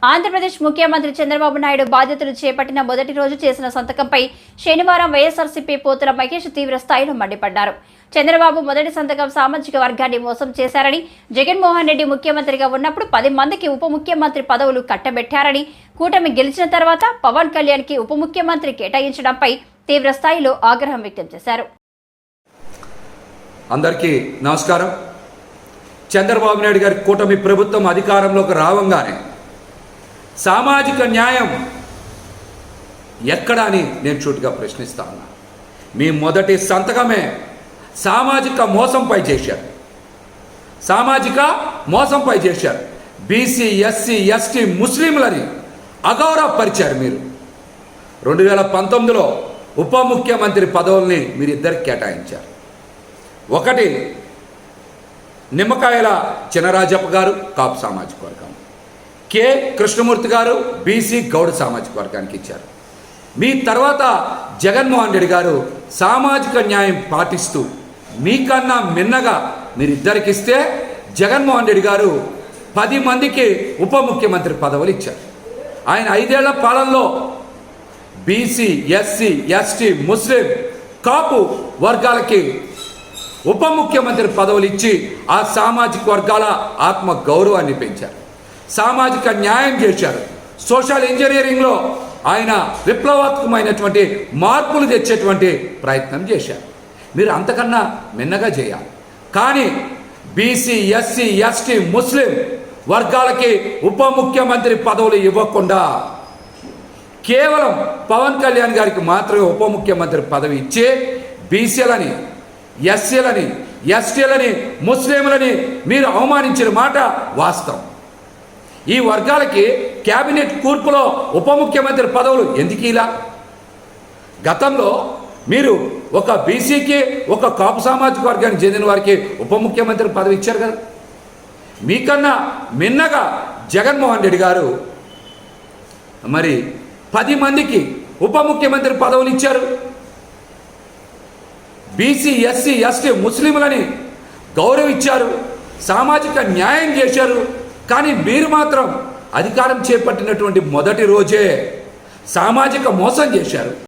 ఆంధ్రప్రదేశ్ ముఖ్యమంత్రి చంద్రబాబు నాయుడు బాధ్యతలు చేపట్టిన మొదటి రోజు చేసిన సంతకంపై శనివారం వైఎస్ఆర్సీపీ పోతుల మహేష్ తీవ్ర స్థాయిలో మండిపడ్డారు. చంద్రబాబు మొదటి సంతకం సామాజిక వర్గాన్ని మోసం చేశారని, జగన్మోహన్ రెడ్డి ముఖ్యమంత్రిగా ఉన్నప్పుడు 10 మందికి ఉప ముఖ్యమంత్రి పదవులు కట్టబెట్టారని, కూటమి గెలిచిన తర్వాత పవన్ కళ్యాణ్కి ఉప ముఖ్యమంత్రి కేటాయించడంపై తీవ్ర స్థాయిలో ఆగ్రహం వ్యక్తం చేశారు. అందరికీ నమస్కారం. చంద్రబాబు నాయుడు గారి కూటమి ప్రభుత్వం అధికారంలోకి రావంగానే సామాజిక న్యాయం ఎక్కడా అని నేను సూటిగా ప్రశ్నిస్తా ఉన్నా. మీ మొదటి సంతకమే సామాజిక మోసంపై చేశారు. సామాజిక మోసంపై చేశారు. బీసీ, ఎస్సీ, ఎస్టీ, ముస్లింలని అగౌరవపరిచారు. మీరు 2019లో ఉప ముఖ్యమంత్రి పదవుల్ని మీరిద్దరికి కేటాయించారు. ఒకటి నిమ్మకాయల చినరాజప్ప గారు కాపు సామాజిక వర్గం, కె కృష్ణమూర్తి గారు బీసీ గౌడ సామాజిక వర్గానికి ఇచ్చారు. మీ తర్వాత జగన్మోహన్ రెడ్డి గారు సామాజిక న్యాయం పాటిస్తూ మీకన్నా మిన్నగా మీరిద్దరికి ఇస్తే జగన్మోహన్ రెడ్డి గారు 10 మందికి ఉప ముఖ్యమంత్రి పదవులు ఇచ్చారు. ఆయన 5 ఏళ్ల పాలనలో బీసీ, ఎస్సీ, ఎస్టీ, ముస్లిం, కాపు వర్గాలకి ఉప ముఖ్యమంత్రి పదవులు ఇచ్చి ఆ సామాజిక వర్గాల ఆత్మ గౌరవాన్ని పెంచారు. సామాజిక న్యాయం చేశారు. సోషల్ ఇంజనీరింగ్లో ఆయన విప్లవాత్మకమైనటువంటి మార్పులు తెచ్చేటువంటి ప్రయత్నం చేశారు. మీరు అంతకన్నా మిన్నగా చేయాలి. కానీ బీసీ, ఎస్సీ, ఎస్టీ, ముస్లిం వర్గాలకి ఉప ముఖ్యమంత్రి పదవులు ఇవ్వకుండా కేవలం పవన్ కళ్యాణ్ గారికి మాత్రమే ఉప ముఖ్యమంత్రి పదవి ఇచ్చి బీసీలని, ఎస్సీలని, ఎస్టీలని, ముస్లింలని మీరు అవమానించిన మాట వాస్తవం. ఈ వర్గాలకి క్యాబినెట్ కూర్పులో ఉప ముఖ్యమంత్రి పదవులు ఎందుకు ఇలా? గతంలో మీరు ఒక బీసీకి, ఒక కాపు సామాజిక వర్గానికి చెందిన వారికి ఉప ముఖ్యమంత్రి పదవి ఇచ్చారు కదా. మీకన్నా మిన్నగా జగన్మోహన్ రెడ్డి గారు మరి 10 మందికి ఉప ముఖ్యమంత్రి పదవులు ఇచ్చారు. బీసీ, ఎస్సీ, ఎస్టీ, ముస్లింలని గౌరవించారు, సామాజిక న్యాయం చేశారు. కానీ మీరు మాత్రం అధికారం చేపట్టినటువంటి మొదటి రోజే సామాజిక మోసం చేశారు.